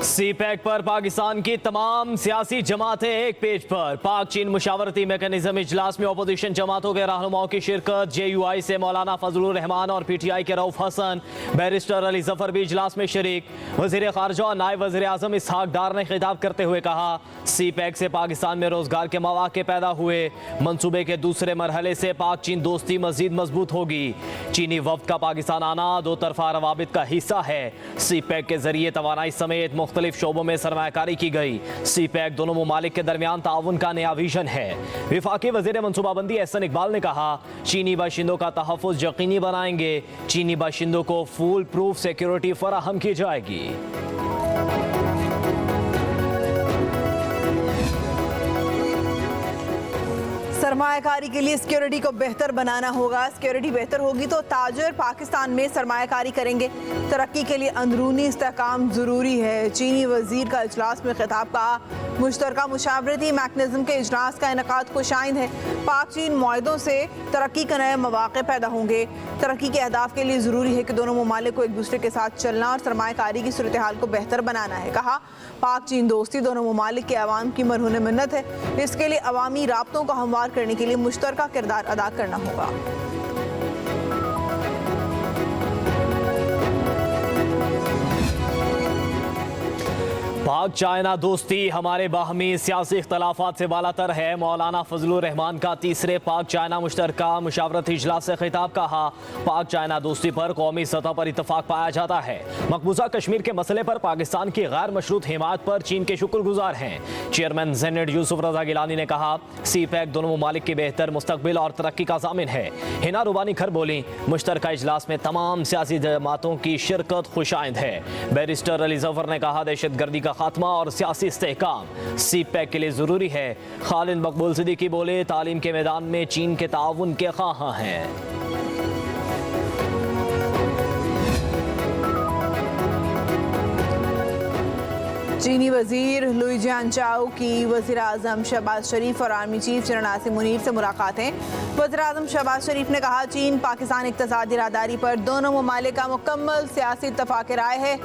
CPEC पर पाकिस्तान की तमाम सियासी जमातें एक पेज पर। पाक चीन मुशावरती मैकेनिज्म इजलास में अपोजिशन जमातों के रहनुमाओं की शिरकत। JUI से मौलाना फजलुर रहमान और PTI के रऊफ हसन, बैरिस्टर अली जफर भी इजलास में शरीक। वजीर खारजा और नायब वजीर आजम इसहाक डार ने खिताब करते हुए कहा, सीपैक से पाकिस्तान में रोजगार के मौके पैदा हुए। मनसूबे के दूसरे मरहले से पाक चीन दोस्ती मजीद मजबूत होगी। चीनी वफ्द का पाकिस्तान आना दो तरफा रवाबित का हिस्सा है। सीपैक के जरिए तवानाई समेत मुख्तलिफ शोबों में सरमायाकारी की गई। सीपैक दोनों ममालिक के दरमियान ताउन का नया विजन है। विफाकी वजीर मनसूबाबंदी एहसन इकबाल ने कहा, चीनी बाशिंदों का तहफ़्फ़ुज़ यकीनी बनाएंगे। चीनी बाशिंदों को फुल प्रूफ सिक्योरिटी फराहम की जाएगी। सरमायाकारी के लिए सिक्योरिटी को बेहतर बनाना होगा। सिक्योरिटी बेहतर होगी तो ताजिर पाकिस्तान में सरमायाकारी करेंगे। तरक्की के लिए अंदरूनी इस्तेहकाम ज़रूरी है। चीनी वजीर का इजलास में खिताब कहा, मुश्तरका मुशावरती मैकेनिज्म के इजलास का इनकाद खुशाइंद है। पाक चीन मुआहदों से तरक्की के नए मौके पैदा होंगे। तरक्की के अहदाफ के लिए ज़रूरी है कि दोनों ममालिक को एक दूसरे के साथ चलना और सरमायाकारी की सूरत हाल को बेहतर बनाना है। कहा, पाक चीन दोस्ती दोनों ममालिक के अवाम की मरहून मिन्नत है। इसके लिए अवामी राब्तों को हमवार करने के लिए मुश्तरका किरदार अदा करना होगा। पाक चाइना दोस्ती हमारे बाहमी सियासी इख्तलाफात से बालातर है। मौलाना फजलुर रहमान का तीसरे पाक चाइना मुश्तरका मुशावरती इजलास से खिताब। कहा, पाक चाइना दोस्ती पर कौमी सतह पर इतफाक पाया जाता है। मकबूजा कश्मीर के मसले पर पाकिस्तान की गैर मशरूत हिमायत पर चीन के शुक्रगुजार हैं। चेयरमैन जेनेट यूसुफ रजा गिलानी ने कहा, सीपैक दोनों ममालिक की बेहतर मुस्तकबिल और तरक्की का ज़ामिन है। हिना रुबानी खर बोली, मुश्तरका इजलास में तमाम सियासी जमातों की शिरकत खुशाइंद है। बैरिस्टर अली जफर ने कहा, दहशत गर्दी का खात्मा और सियासी इस्तेहकाम सीपैक के लिए जरूरी है। खालिद मकबूल सिद्दीकी बोले, तालीम के मैदान में चीन के ताउन के ख्वाहां हैं। चीनी वजीर लुई जियानचाओ की वजीर आजम शहबाज शरीफ और आर्मी चीफ जनरल नासिम मुनीर से मुलाकातें। वजीर आजम शहबाज शरीफ ने कहा, चीन पाकिस्तान इक़्तिसादी राहदारी पर दोनों ममालिक का मुकम्मल सियासी इत्तफाक राय है।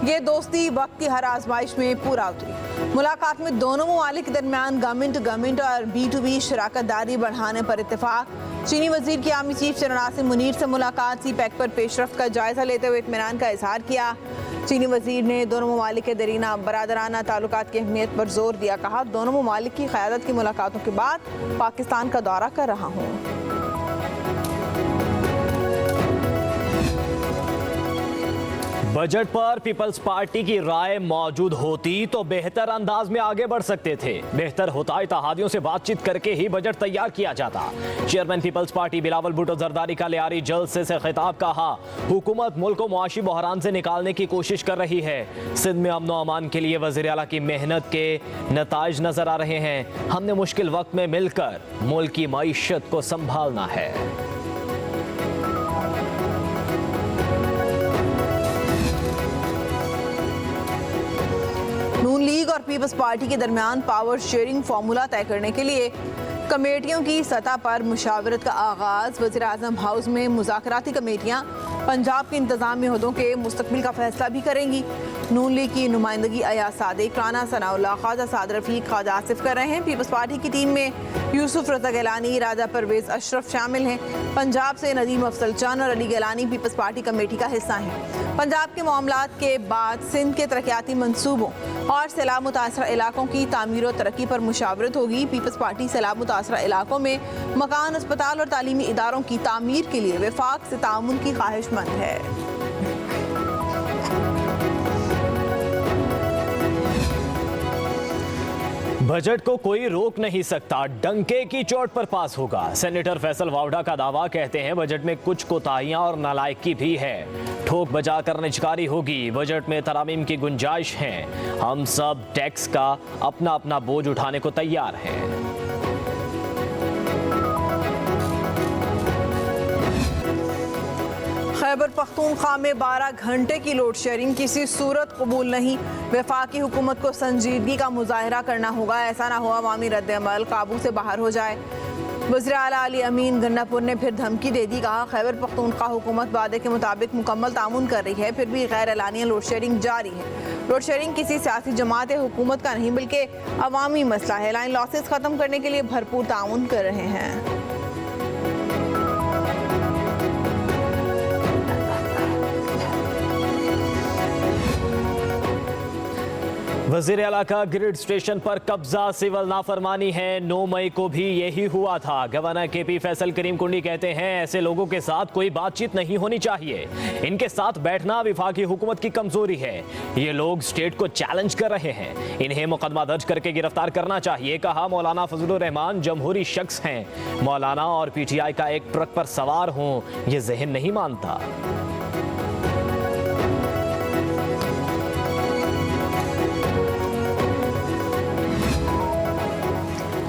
ये दोस्ती वक्त की हर आजमाइश में पूरा उतरी। मुलाकात में दोनों ममालिक के दरमियान गवर्नमेंट टू गवर्नमेंट और B2B शराकत दारी बढ़ाने पर इत्तेफाक। चीनी वजीर की आर्मी चीफ जनरल नासिम मुनीर से मुलाकात। सीपैक पर पेशरफ्त का जायजा लेते हुए इत्मीनान का इजहार किया। चीनी वजीर ने दोनों ममालिक के दरीना बरादराना ताल्लुकात की अहमियत पर जोर दिया। कहा, दोनों ममालिक की क़यादत की मुलाकातों के बाद पाकिस्तान का दौरा कर रहा हूँ। बजट पर पीपल्स पार्टी की राय मौजूद होती तो बेहतर अंदाज में आगे बढ़ सकते थे। बेहतर होता इत्तेहादियों से बातचीत करके ही बजट तैयार किया जाता। चेयरमैन पीपल्स पार्टी बिलावल भुट्टो जरदारी का लियारी जलसे से खिताब। कहा, हुकूमत मुल्क को मुआशी बहरान से निकालने की कोशिश कर रही है। सिंध में अमन व अमान के लिए वज़ीर आला की मेहनत के नताइज नजर आ रहे हैं। हमने मुश्किल वक्त में मिलकर मुल्क की मईशत को संभालना है। नून लीग और पीपल्स पार्टी के दरमियान पावर शेयरिंग फार्मूला तय करने के लिए कमेटियों की सतह पर मुशावरत का आगाज। वज़ीर आज़म हाउस में मुज़ाकराती कमेटियां पंजाब के इंतज़ामी ओहदों के मुस्तकबिल का फैसला भी करेंगी। नून लीग की नुमाइंदगी अयाज सादिक, राना सनाउल्लाह, ख्वाजा साद रफीक, ख्वाजा आसिफ कर रहे हैं। पीपल्स पार्टी की टीम में यूसुफ रजा गिलानी, राजा परवेज अशरफ शामिल हैं। पंजाब से नदीम अफजल चंद और अली गिलानी पीपल्स पार्टी कमेटी का हिस्सा हैं। पंजाब के मामलात के बाद सिंध के तरक्याती मंसूबों और सैलाब मुतासरा इलाकों की तामीर और तरक्की पर मुशावरत होगी। पीपल्स पार्टी सैलाब मुतासरा इलाकों में मकान, अस्पताल और तालीमी इदारों की तामीर के लिए वफाक से ताउन की ख्वाहिशमंद है। बजट को कोई रोक नहीं सकता, डंके की चोट पर पास होगा। सेनेटर फैसल वावडा का दावा। कहते हैं, बजट में कुछ कोताहियां और नालायकी भी है। ठोक बजा कर निजकारी होगी। बजट में तरामीम की गुंजाइश है। हम सब टैक्स का अपना अपना बोझ उठाने को तैयार हैं। खैबर पख्तूनख्वा में 12 घंटे की लोड शेयरिंग किसी सूरत कबूल नहीं। वफाकी हुकूमत को संजीदगी का मुजाहरा करना होगा। ऐसा ना हो अवामी रद्द अमल काबू से बाहर हो जाए। वज़ीर आला अली अमीन गन्नापुर ने फिर धमकी दे दी। कहा, खैबर पख्तूनख्वा हुकूमत वादे के मुताबिक मुकम्मल तामुन कर रही है, फिर भी गैर एलानिया लोड शेयरिंग जारी है। लोड शेयरिंग किसी सियासी जमात या हुकूमत का नहीं बल्कि अवामी मसला है। लाइन लॉसेस खत्म करने के लिए भरपूर तामुन कर रहे हैं। वज़ीर आला का ग्रिड स्टेशन पर कब्जा सिविल नाफरमानी है। 9 मई को भी यही हुआ था। गवर्नर केपी फैसल करीम कुंडी कहते हैं, ऐसे लोगों के साथ कोई बातचीत नहीं होनी चाहिए। इनके साथ बैठना विफाकी हुकूमत की कमजोरी है। ये लोग स्टेट को चैलेंज कर रहे हैं, इन्हें मुकदमा दर्ज करके गिरफ्तार करना चाहिए। कहा, मौलाना फजलुर रहमान जमहूरी शख्स हैं। मौलाना और पीटीआई का एक ट्रक पर सवार हों, ये जहन नहीं मानता।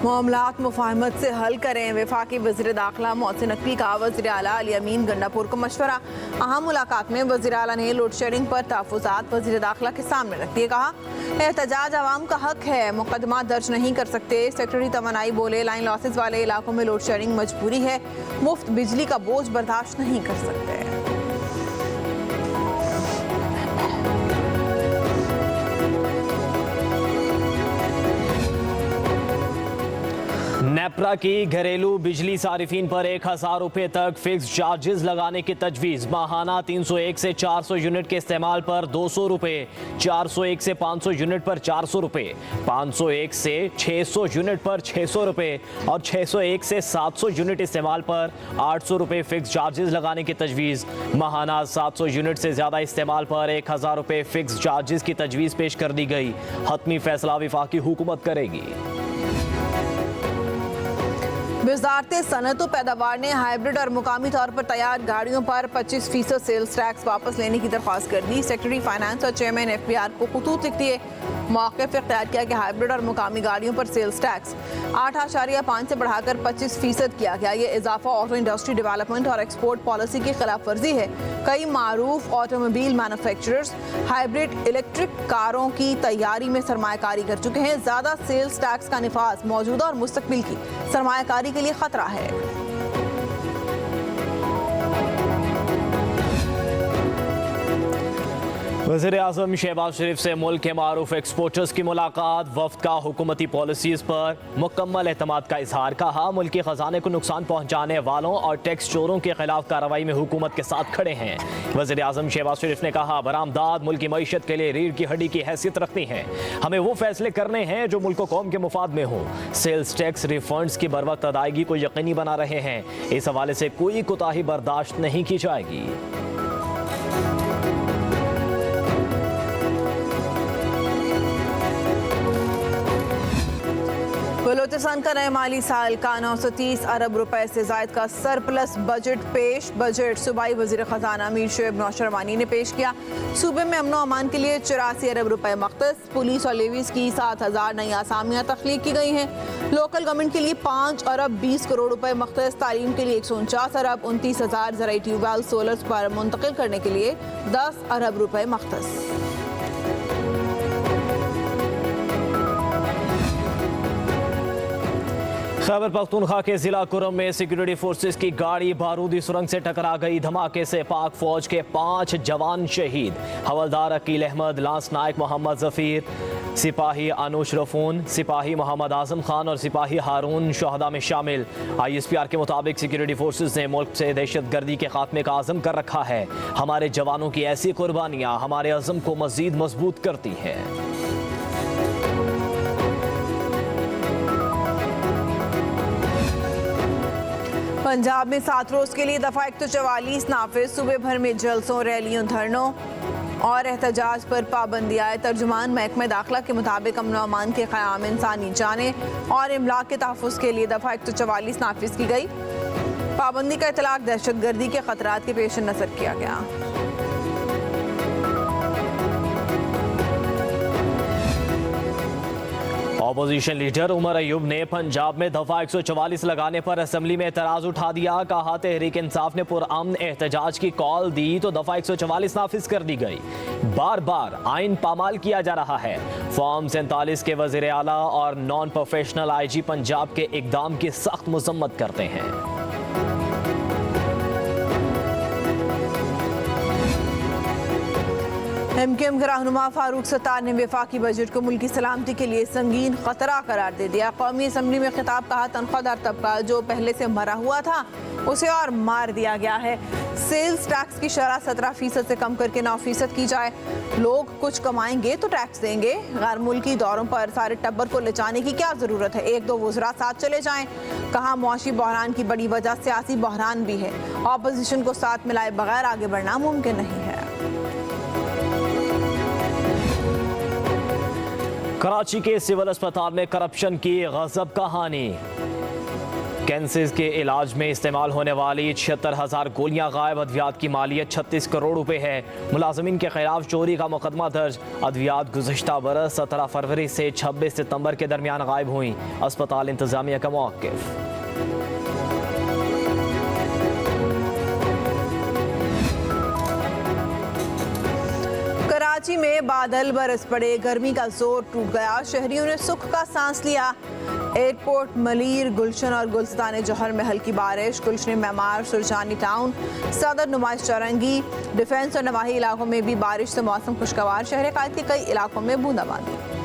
मामलात मुफाहमत से हल करें। वफाकी वज़ीर दाखिला मोहसिन नकवी का वज़ीर आला अली अमीन गन्नापुर को मशवरा। अहम मुलाकात में वज़ीर आला ने लोड शेयरिंग पर तहफ़्फ़ुज़ात वज़ीर दाखिला के सामने रख दिए। कहा, एहतजाज आवाम का हक है, मुकदमा दर्ज नहीं कर सकते। सेक्रेटरी तमन्नाई बोले, लाइन लॉसेस वाले इलाकों में लोड शेयरिंग मजबूरी है, मुफ्त बिजली का बोझ बर्दाश्त नहीं कर सकते। नेपरा की घरेलू बिजली सारिफीन पर 1000 रुपये तक फिक्स चार्जेस लगाने की तजवीज़। माहाना 301 से 400 यूनिट के इस्तेमाल पर 200 रुपये, 401 से 500 यूनिट पर 400 रुपये, 501 से 600 यूनिट पर 600 रुपये और 601 से 700 यूनिट इस्तेमाल पर 800 रुपये फिक्स चार्जेस लगाने की तजवीज़। माहाना 700 यूनिट से ज़्यादा इस्तेमाल पर 1000 रुपये फिक्स चार्जेस की तजवीज़ पेश कर दी गई। हतमी फैसला विफाकी हुकूमत करेगी। वज़ारत सनअत व पैदावार ने हाइब्रिड और मुकामी तौर पर तैयार गाड़ियों पर 25% सेल्स टैक्स वापस लेने की दरख्वास्त कर दी। सेक्रेटरी फाइनेंस और चेयरमैन FBR को खतूत लिख दिए। मौक़िफ़ इख्तियार किया कि हाइब्रिड और मुकामी गाड़ियों पर सेल्स टैक्स 8.5 से बढ़ाकर 25% किया गया। ये इजाफा ऑटो इंडस्ट्री डेवलपमेंट और एक्सपोर्ट पॉलिसी की खिलाफ वर्जी है। कई मारूफ ऑटोमोबाइल मैन्युफैक्चरर्स हाइब्रिड इलेक्ट्रिक कारों की तैयारी में सरमायाकारी कर चुके हैं। ज़्यादा सेल्स टैक्स का निफाज मौजूदा और मुस्तकबिल की सरमायाकारी के लिए खतरा है। वज़ीर आज़म शहबाज शरीफ से मुल्क के मारूफ एक्सपोर्टर्स की मुलाकात। वफ्द का हुकूमती पॉलिसीज़ पर मुकम्मल एतमाद का इजहार। कहा, मुल्क के ख़जाने को नुकसान पहुँचाने वालों और टैक्स चोरों के खिलाफ कार्रवाई में हुकूमत के साथ खड़े हैं। वज़ीर आज़म शहबाज शरीफ ने कहा, बरामदात मुल्क की मईशत के लिए रीढ़ की हड्डी की हैसियत रखती हैं। हमें वो फैसले करने हैं जो मुल्क कौम के मुफाद में हों। सेल्स टैक्स रिफंड्स की बर वक्त अदायगी को यकीनी बना रहे हैं। इस हवाले से कोई कोताही बर्दाश्त नहीं की जाएगी। बलोचिस्तान का नए माली साल का 930 अरब रुपए से जायद का सरप्लस बजट पेश। बजट सूबाई वजीर खजाना मीर शोएब नौशरवानी ने पेश किया। सूबे में अमनो अमान के लिए 84 अरब रुपए मख्तस। पुलिस और लेवीज की 7000 नई आसामियाँ तख्लीक की गई हैं। लोकल गवर्नमेंट के लिए 5 अरब 20 करोड़ रुपए मख्तस। तालीम के लिए 149 अरब 29,000 ज़राई ट्यूबवेल सोलर्स पर मुंतकिल करने के लिए 10 अरब रुपए मख्तस। खैबर पख्तूनख्वा के जिला कुरम में सिक्योरिटी फोर्सेस की गाड़ी बारूदी सुरंग से टकरा गई। धमाके से पाक फौज के 5 जवान शहीद। हवलदार अकील अहमद, लांस नायक मोहम्मद जफीर, सिपाही अनुश रफून, सिपाही मोहम्मद आजम खान और सिपाही हारून शहदा में शामिल। ISPR के मुताबिक सिक्योरिटी फोर्सेस ने मुल्क से दहशत गर्दी के खात्मे का आज़म कर रखा है। हमारे जवानों की ऐसी कुर्बानियाँ हमारे अज़म को मज़ीद मजबूत करती हैं। पंजाब में 7 रोज़ के लिए दफ़ा 144 नाफिज। सूबे भर में जलसों, रैलियों, धरनों और एहतजाज पर पाबंदी आए। तर्जुमान महकमे दाखिला के मुताबिक अमन अमान के क़याम, इंसानी जाने और इमलाक के तहफ़्फ़ुज़ के लिए दफ़ा 144 नाफिज की गई। पाबंदी का इतलाक़ दहशत गर्दी के ख़तरात के पेश नज़र किया गया। ऑपोजिशन लीडर उमर अयूब ने पंजाब में दफा 144 लगाने पर असेंबली में एतराज उठा दिया। कहा तहरीक इंसाफ ने पुरअमन एहतजाज की कॉल दी तो दफा 144 नाफिज कर दी गई। बार बार आइन पामाल किया जा रहा है। फॉर्म 47 के वजीर आला और नॉन प्रोफेशनल IG पंजाब के इकदाम की सख्त मजम्मत करते हैं। MKM के रहनुमा फारूक सत्तार ने वफाकी बजट को मुल्की सलामती के लिए संगीन खतरा करार दे दिया। कौमी असम्बली में खिताब कहा तनख्वाहदार तबका जो पहले से मरा हुआ था उसे और मार दिया गया है। सेल्स टैक्स की शरह 17% से कम करके 9% की जाए। लोग कुछ कमाएंगे तो टैक्स देंगे। गैर मुल्की दौरों पर सारे टब्बर को ले जाने की क्या जरूरत है, एक दो वज़रा साथ चले जाएं। कहा मौशी बहरान की बड़ी वजह सियासी बहरान भी है। ऑपोजिशन को साथ मिलाए बगैर आगे बढ़ना मुमकिन नहीं है। कराची के सिविल अस्पताल में करप्शन की गजब कहानी। कैंसर के इलाज में इस्तेमाल होने वाली 76,000 गोलियां गायब। अद्वियात की मालियत 36 करोड़ रुपए है। मुलाजमीन के खिलाफ चोरी का मुकदमा दर्ज। अद्वियात गुज़श्ता बरस 17 फरवरी से 26 सितंबर के दरमियान गायब हुई। अस्पताल इंतजामिया का मौक़िफ़। कराची में बादल बरस पड़े, गर्मी का जोर टूट गया। शहरियों ने सुख का सांस लिया। एयरपोर्ट, मलीर, गुलशन और गुलस्तान जौहर में हल्की बारिश। गुलशन मेमार, सुरजानी टाउन, सदर, नुमाइश चौरंगी, डिफेंस और नवाही इलाकों में भी बारिश से मौसम खुशगवार। शहर कायद के कई इलाकों में बूंदाबांदी।